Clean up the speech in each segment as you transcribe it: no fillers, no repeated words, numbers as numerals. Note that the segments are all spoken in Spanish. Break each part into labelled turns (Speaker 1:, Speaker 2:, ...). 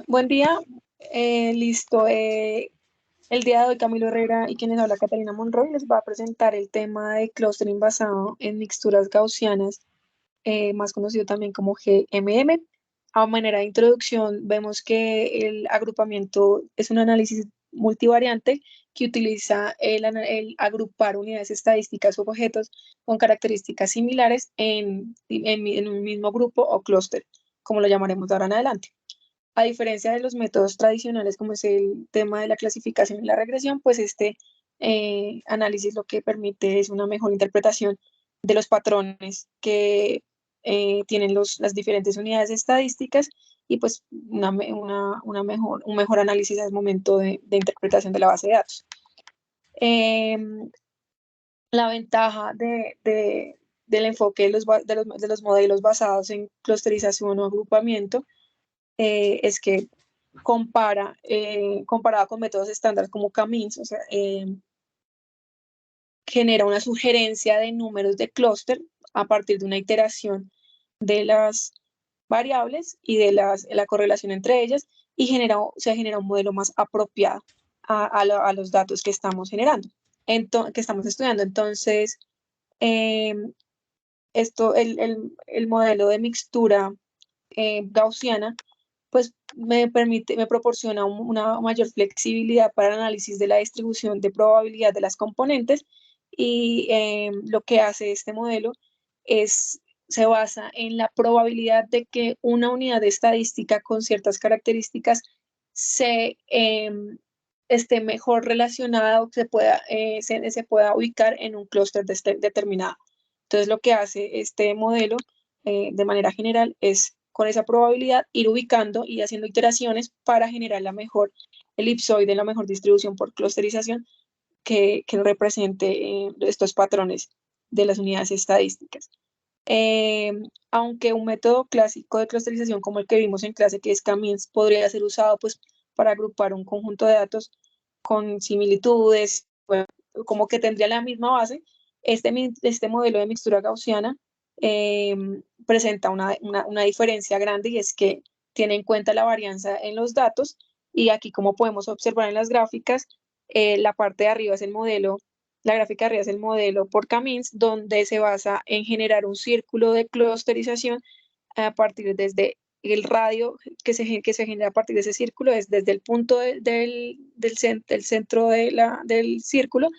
Speaker 1: Buen día, listo. El día de hoy Camilo Herrera y quienes habla Catalina Monroy les va a presentar el tema de clustering basado en mixturas gaussianas, más conocido también como GMM. A manera de introducción, vemos que el agrupamiento es un análisis multivariante que utiliza el agrupar unidades estadísticas o objetos con características similares en un mismo grupo o clúster, como lo llamaremos de ahora en adelante. A diferencia de los métodos tradicionales, como es el tema de la clasificación y la regresión, pues este análisis lo que permite es una mejor interpretación de los patrones que tienen las diferentes unidades estadísticas y pues un mejor análisis al momento de interpretación de la base de datos. La ventaja del enfoque de los modelos basados en clusterización o agrupamiento es que comparado con métodos estándar como K-means, o sea, genera una sugerencia de números de clúster a partir de una iteración de las variables y de la correlación entre ellas y se genera un modelo más apropiado a los datos que estamos generando, que estamos estudiando. Entonces, eh, el modelo de mixtura gaussiana pues me proporciona una mayor flexibilidad para el análisis de la distribución de probabilidad de las componentes y lo que hace este modelo se basa en la probabilidad de que una unidad de estadística con ciertas características esté mejor relacionada o se pueda ubicar en un clúster determinado. Entonces, lo que hace este modelo de manera general es con esa probabilidad ir ubicando y haciendo iteraciones para generar la mejor elipsoide, la mejor distribución por clusterización que represente estos patrones de las unidades estadísticas. Eh, Aunque un método clásico de clusterización como el que vimos en clase, que es K-means, podría ser usado pues, para agrupar un conjunto de datos con similitudes, bueno, como que tendría la misma base, este modelo de mixtura gaussiana eh, presenta una diferencia grande y es que tiene en cuenta la varianza en los datos y aquí como podemos observar en las gráficas, la parte de arriba es el modelo, la gráfica de arriba es el modelo por K-means, donde se basa en generar un círculo de clusterización a partir desde el radio que se genera a partir de ese círculo, es desde el punto del centro del círculo,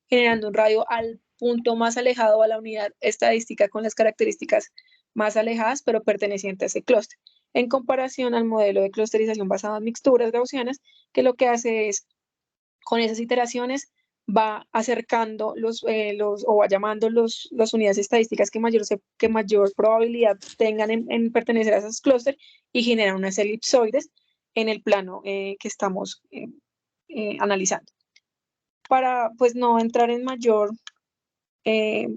Speaker 1: generando un radio al punto más alejado a la unidad estadística con las características más alejadas, pero perteneciente a ese clúster, en comparación al modelo de clusterización basado en mixturas gaussianas, que lo que hace es, con esas iteraciones, va acercando o va llamando las unidades estadísticas que mayor probabilidad tengan en pertenecer a esos clústeres y generan unas elipsoides en el plano que estamos analizando. Para pues no entrar en mayor, eh,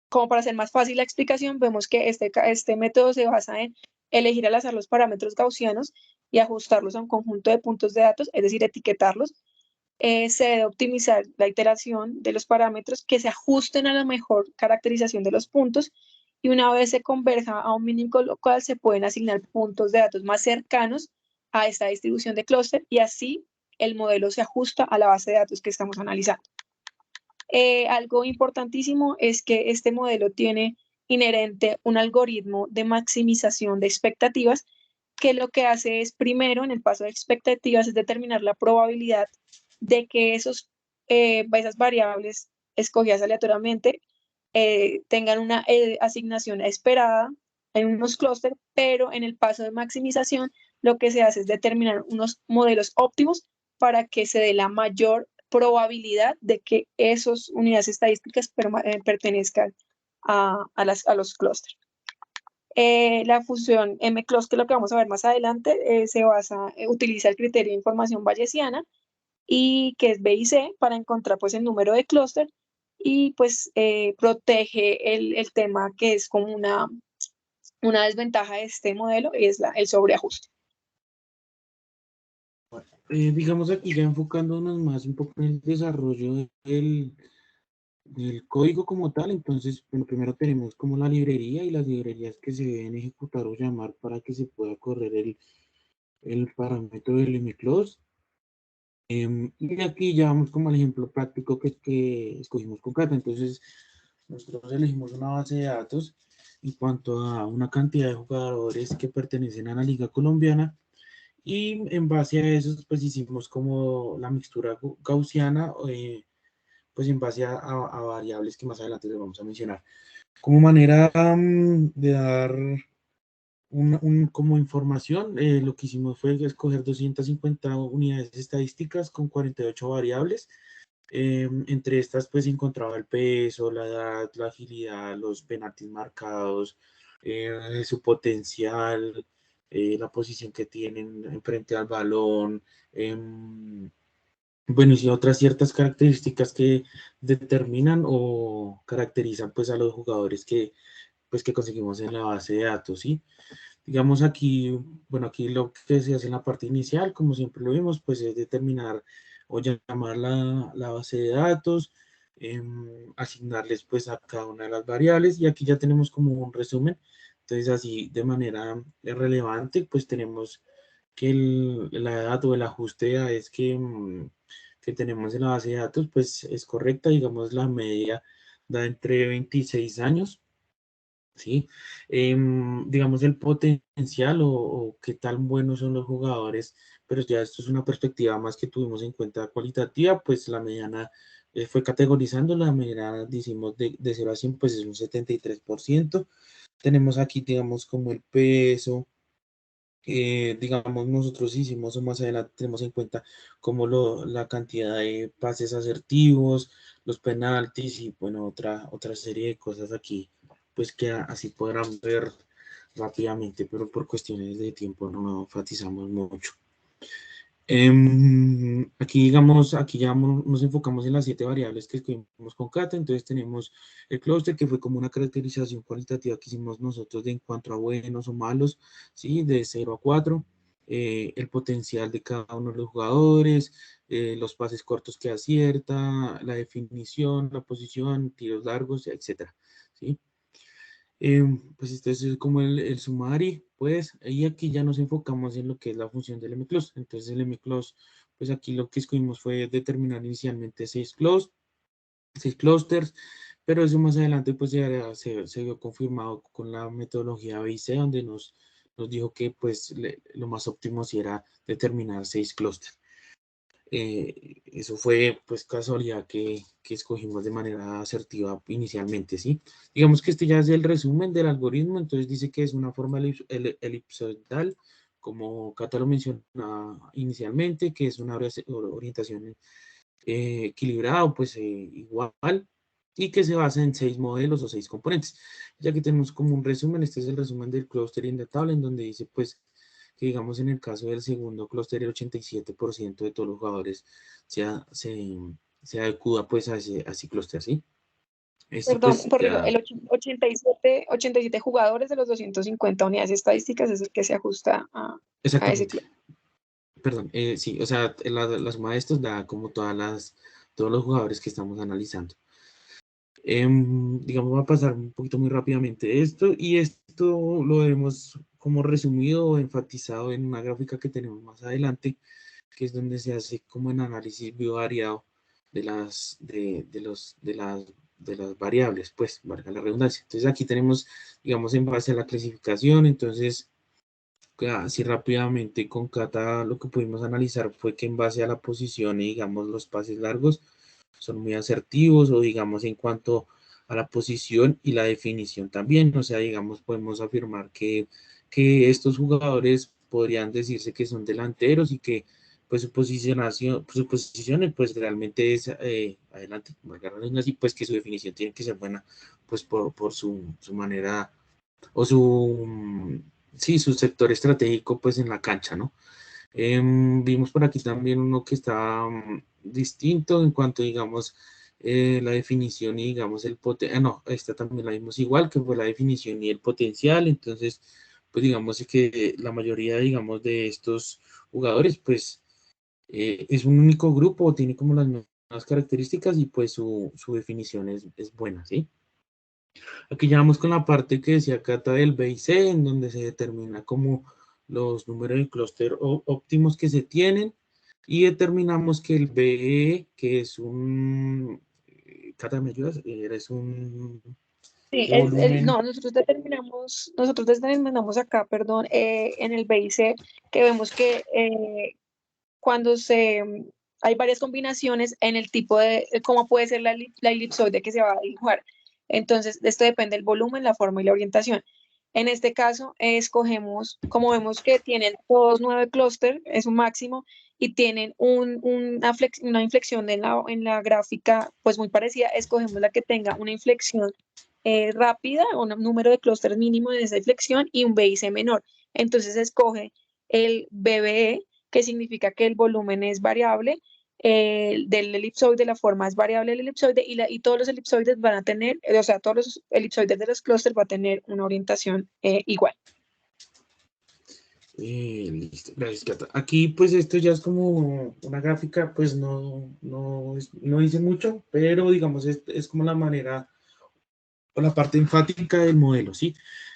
Speaker 1: como para hacer más fácil la explicación, vemos que este método se basa en elegir al azar los parámetros gaussianos y ajustarlos a un conjunto de puntos de datos, es decir, etiquetarlos. Se debe optimizar la iteración de los parámetros que se ajusten a la mejor caracterización de los puntos y una vez se converja a un mínimo local se pueden asignar puntos de datos más cercanos a esta distribución de clúster y así el modelo se ajusta a la base de datos que estamos analizando. Algo importantísimo es que este modelo tiene inherente un algoritmo de maximización de expectativas que lo que hace es, primero, en el paso de expectativas, es determinar la probabilidad de que esas variables escogidas aleatoriamente tengan una asignación esperada en unos clústeres, pero en el paso de maximización lo que se hace es determinar unos modelos óptimos para que se dé la mayor probabilidad de que esas unidades estadísticas pertenezcan a los clústeres. La función mCluster, lo que vamos a ver más adelante, utiliza el criterio de información bayesiana y que es B y C para encontrar pues el número de clúster y pues protege el tema que es como una desventaja de este modelo, es el sobreajuste.
Speaker 2: Digamos aquí ya enfocándonos más un poco en el desarrollo del código como tal, entonces, bueno, primero tenemos como la librería y las librerías que se deben ejecutar o llamar para que se pueda correr el parámetro del MCLOS. Y aquí ya vamos como el ejemplo práctico que escogimos con Cata. Entonces, nosotros elegimos una base de datos en cuanto a una cantidad de jugadores que pertenecen a la Liga Colombiana y en base a eso pues hicimos como la mixtura gaussiana, pues en base a variables que más adelante les vamos a mencionar. Como manera de dar como información, lo que hicimos fue escoger 250 unidades estadísticas con 48 variables. Entre estas, pues encontraba el peso, la edad, la agilidad, los penaltis marcados, su potencial, la posición que tienen frente al balón, bueno, y otras ciertas características que determinan o caracterizan pues a los jugadores pues, que conseguimos en la base de datos, ¿sí? Digamos aquí, bueno, aquí lo que se hace en la parte inicial, como siempre lo vimos, pues es determinar o llamar la base de datos, asignarles pues a cada una de las variables y aquí ya tenemos como un resumen. Entonces así de manera relevante, pues tenemos que la edad o el ajuste de edades que tenemos en la base de datos, pues es correcta, digamos la media da entre 26 años. ¿Sí? Digamos el potencial o qué tan buenos son los jugadores, pero ya esto es una perspectiva más que tuvimos en cuenta cualitativa, pues la mediana fue categorizando, la mediana decimos de 0 a 100, pues es un 73%. Tenemos aquí, digamos, como el peso, digamos, nosotros hicimos o más adelante tenemos en cuenta como la cantidad de pases asertivos, los penaltis y bueno, otra serie de cosas aquí, pues que así podrán ver rápidamente, pero por cuestiones de tiempo no enfatizamos mucho. Aquí, digamos, aquí ya nos enfocamos en las 7 variables que escogimos con Cata. Entonces tenemos el clúster, que fue como una caracterización cualitativa que hicimos nosotros de en cuanto a buenos o malos, ¿sí? De 0 a 4. El potencial de cada uno de los jugadores, los pases cortos que acierta, la definición, la posición, tiros largos, etcétera, ¿sí? Pues este es como el summary, pues, y aquí ya nos enfocamos en lo que es la función del mclose. Entonces el mclose, pues aquí lo que escogimos fue determinar inicialmente 6 clusters, pero eso más adelante pues se vio confirmado con la metodología BIC, donde nos dijo que pues lo más óptimo sí era determinar 6 clusters. Eso fue pues casualidad que escogimos de manera asertiva inicialmente, ¿sí? Digamos que este ya es el resumen del algoritmo, entonces dice que es una forma elipsoidal, como Cata lo menciona inicialmente, que es una orientación equilibrada, pues igual, y que se basa en 6 modelos o 6 componentes. Ya que tenemos como un resumen, este es el resumen del clustering de tabla, en donde dice pues que digamos en el caso del segundo clúster el 87% de todos los jugadores se, se adecua pues a ese clúster, ¿sí? Esto
Speaker 1: Perdón,
Speaker 2: pues
Speaker 1: corrijo,
Speaker 2: ya,
Speaker 1: el 87 jugadores de los 250 unidades estadísticas es el que se ajusta a ese
Speaker 2: exactamente,
Speaker 1: club.
Speaker 2: perdón, sí, o sea, la suma de estos da como todos los jugadores que estamos analizando. Digamos, voy a pasar un poquito muy rápidamente esto y esto lo hemos como resumido o enfatizado en una gráfica que tenemos más adelante, que es donde se hace como un análisis bivariado de las variables, pues, valga la redundancia. Entonces aquí tenemos, digamos, en base a la clasificación, entonces, así rápidamente con Cata lo que pudimos analizar fue que en base a la posición y, digamos, los pases largos son muy asertivos o, digamos, en cuanto a la posición y la definición también, o sea, digamos, podemos afirmar que estos jugadores podrían decirse que son delanteros y que pues su posición pues realmente es adelante, así pues que su definición tiene que ser buena pues por su manera o sí, su sector estratégico pues en la cancha, ¿no? Vimos por aquí también uno que está distinto en cuanto, digamos, la definición y, digamos, el potencial. No, esta también la vimos igual, que fue la definición y el potencial. Entonces, pues digamos que la mayoría, digamos, de estos jugadores, pues es un único grupo, tiene como las mismas características y pues su definición es buena, ¿sí? Aquí ya vamos con la parte que decía Cata del B y C, en donde se determina como los números de clúster óptimos que se tienen y determinamos que el BE, que es un, Cata, ¿me ayudas? Es un
Speaker 1: Sí,
Speaker 2: volumen.
Speaker 1: no, nosotros determinamos acá, perdón, en el BIC, que vemos que cuando hay varias combinaciones en el tipo de, cómo puede ser la elipsoide que se va a dibujar. Entonces, esto depende del volumen, la forma y la orientación. En este caso, escogemos, como vemos que tienen todos 9 clústeres, es un máximo, y tienen una inflexión en la gráfica, pues muy parecida, escogemos la que tenga una inflexión rápida, un número de clústeres mínimo de esa inflexión y un BIC menor. Entonces, escoge el BBE, que significa que el volumen es variable del elipsoide, la forma es variable del elipsoide y todos los elipsoides van a tener, o sea, todos los elipsoides de los clústeres van a tener una orientación igual.
Speaker 2: Listo, gracias, Cata. Aquí, pues, esto ya es como una gráfica, pues, no dice mucho, pero, digamos, es como la manera o la parte enfática del modelo, ¿sí?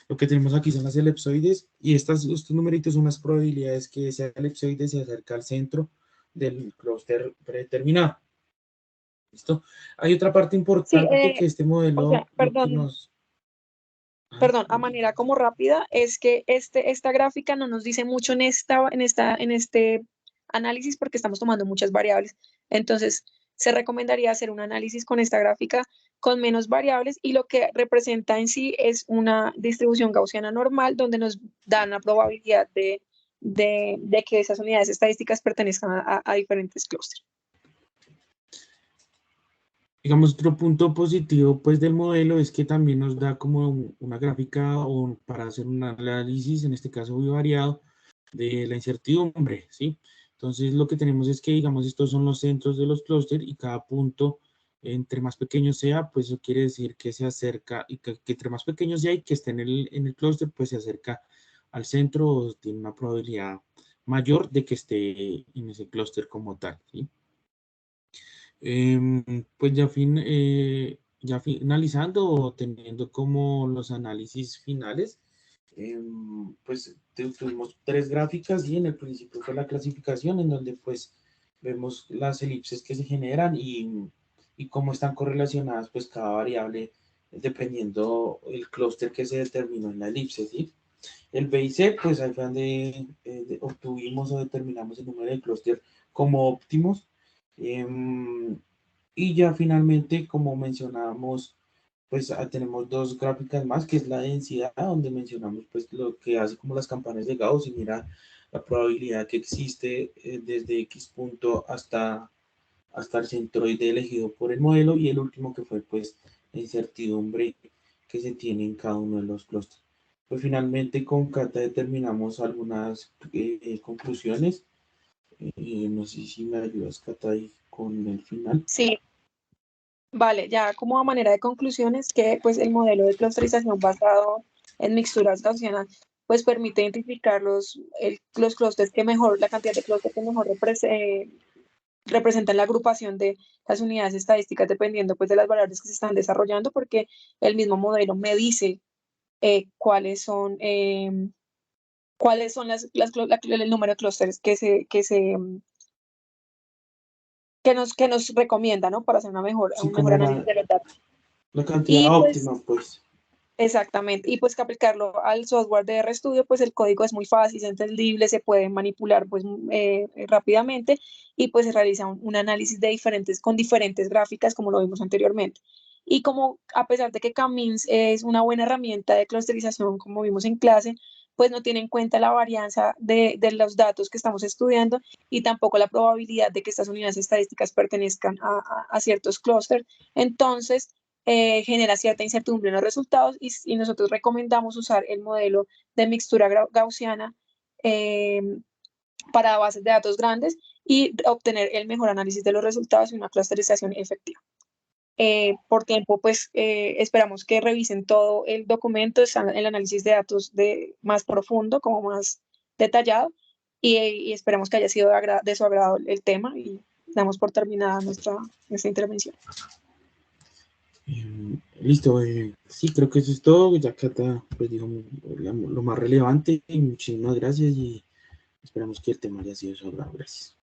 Speaker 2: Lo que tenemos aquí son las elipsoides y estos numeritos son las probabilidades que ese elipsoide se acerca al centro del clúster predeterminado. ¿Listo? Hay otra parte
Speaker 1: Sí,
Speaker 2: importante que este
Speaker 1: o sea,
Speaker 2: modelo lo que
Speaker 1: perdón,
Speaker 2: nos...
Speaker 1: perdón, a manera como rápida, es que esta gráfica no nos dice mucho en este análisis porque estamos tomando muchas variables. Entonces, se recomendaría hacer un análisis con esta gráfica con menos variables y lo que representa en sí es una distribución gaussiana normal donde nos da una probabilidad de que esas unidades estadísticas pertenezcan a diferentes clústeres.
Speaker 2: Digamos, otro punto positivo pues del modelo es que también nos da como una gráfica o para hacer un análisis, en este caso bivariado, de la incertidumbre, ¿sí? Entonces lo que tenemos es que, digamos, estos son los centros de los clústeres y cada punto, entre más pequeño sea, pues eso quiere decir que se acerca, y que entre más pequeño sea y que esté en el clúster, pues se acerca al centro o tiene una probabilidad mayor de que esté en ese clúster como tal, ¿sí? Pues ya finalizando o teniendo como los análisis finales, pues tuvimos tres gráficas y en el principio fue la clasificación en donde pues vemos las elipses que se generan y cómo están correlacionadas pues cada variable dependiendo el clúster que se determinó en la elipse, ¿sí? El B y C, pues ahí fue donde obtuvimos o determinamos el número de clúster como óptimos. Em, y ya finalmente, como mencionábamos, pues tenemos dos gráficas más, que es la densidad, donde mencionamos pues lo que hace como las campanas de Gauss y mira la probabilidad que existe desde X punto hasta el centroide elegido por el modelo y el último que fue pues la incertidumbre que se tiene en cada uno de los clústeres. Pues finalmente con Cata determinamos algunas conclusiones. No sé si me ayudas, Cata, ahí con el final.
Speaker 1: Sí, vale, ya como a manera de conclusión es que pues el modelo de clusterización basado en mixturas gaussianas pues permite identificar los clústeres que mejor, la cantidad de clústeres que mejor representan la agrupación de las unidades estadísticas dependiendo pues de las variables que se están desarrollando porque el mismo modelo me dice eh, cuáles son, eh, cuáles son el número de clústeres que nos recomienda, ¿no? Para hacer
Speaker 2: Sí,
Speaker 1: un mejor
Speaker 2: como
Speaker 1: análisis de los datos.
Speaker 2: la cantidad
Speaker 1: Y pues
Speaker 2: óptima, pues.
Speaker 1: exactamente, y pues que aplicarlo al software de RStudio, pues el código es muy fácil, es entendible, se puede manipular pues rápidamente y pues se realiza un análisis con diferentes gráficas como lo vimos anteriormente. Y como a pesar de que Camins es una buena herramienta de clusterización como vimos en clase, pues no tiene en cuenta la varianza de los datos que estamos estudiando y tampoco la probabilidad de que estas unidades estadísticas pertenezcan a ciertos clústeres. Entonces, genera cierta incertidumbre en los resultados y nosotros recomendamos usar el modelo de mixtura gaussiana eh, para bases de datos grandes y obtener el mejor análisis de los resultados y una clusterización efectiva. Por tiempo, pues esperamos que revisen todo el documento, el análisis de datos más profundo, como más detallado, y esperamos que haya sido de su agrado el tema y damos por terminada nuestra intervención.
Speaker 2: Listo, sí, creo que eso es todo. Ya Cata pues dijo lo más relevante. Y muchísimas gracias y esperamos que el tema haya sido de su agrado. Gracias.